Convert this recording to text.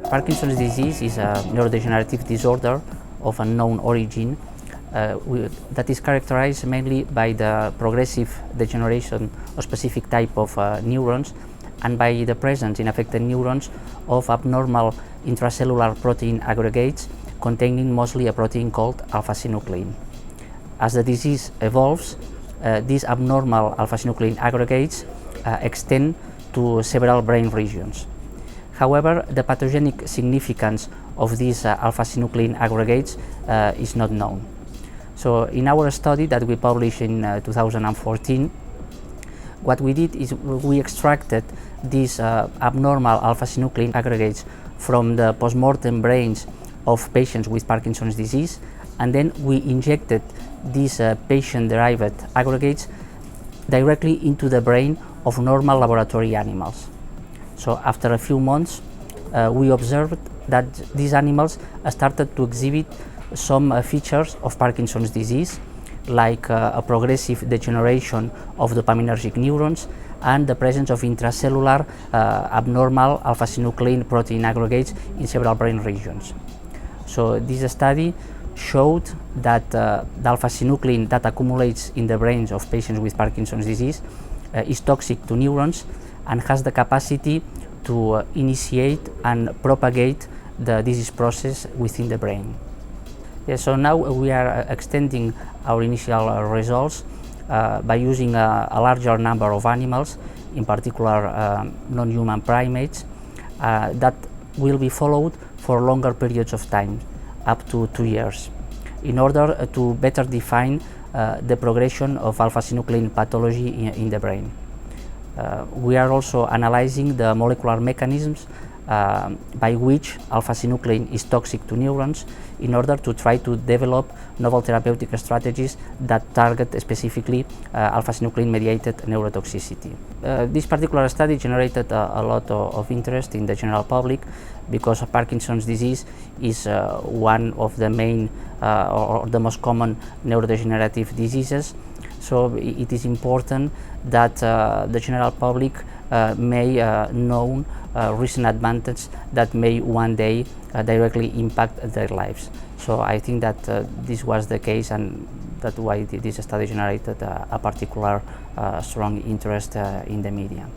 Parkinson's disease is a neurodegenerative disorder of unknown origin that is characterized mainly by the progressive degeneration of specific type of neurons and by the presence in affected neurons of abnormal intracellular protein aggregates containing mostly a protein called alpha-synuclein. As the disease evolves, these abnormal alpha-synuclein aggregates extend to several brain regions. However, the pathogenic significance of these alpha-synuclein aggregates is not known. So in our study that we published in 2014, what we did is we extracted these abnormal alpha-synuclein aggregates from the postmortem brains of patients with Parkinson's disease, and then we injected these patient-derived aggregates directly into the brain of normal laboratory animals. So after a few months, we observed that these animals started to exhibit some features of Parkinson's disease, like a progressive degeneration of dopaminergic neurons and the presence of intracellular abnormal alpha-synuclein protein aggregates in several brain regions. So this study showed that the alpha-synuclein that accumulates in the brains of patients with Parkinson's disease is toxic to neurons and has the capacity to initiate and propagate the disease process within the brain. So now we are extending our initial results by using a larger number of animals, in particular non-human primates, that will be followed for longer periods of time, up to 2 years, in order to better define the progression of alpha-synuclein pathology in the brain. We are also analyzing the molecular mechanisms by which alpha-synuclein is toxic to neurons in order to try to develop novel therapeutic strategies that target specifically alpha-synuclein mediated neurotoxicity. This particular study generated a lot of interest in the general public because Parkinson's disease is one of the main or the most common neurodegenerative diseases. So it is important that the general public may know recent advantages that may one day directly impact their lives. So I think that this was the case, and that's why this study generated a particular strong interest in the media.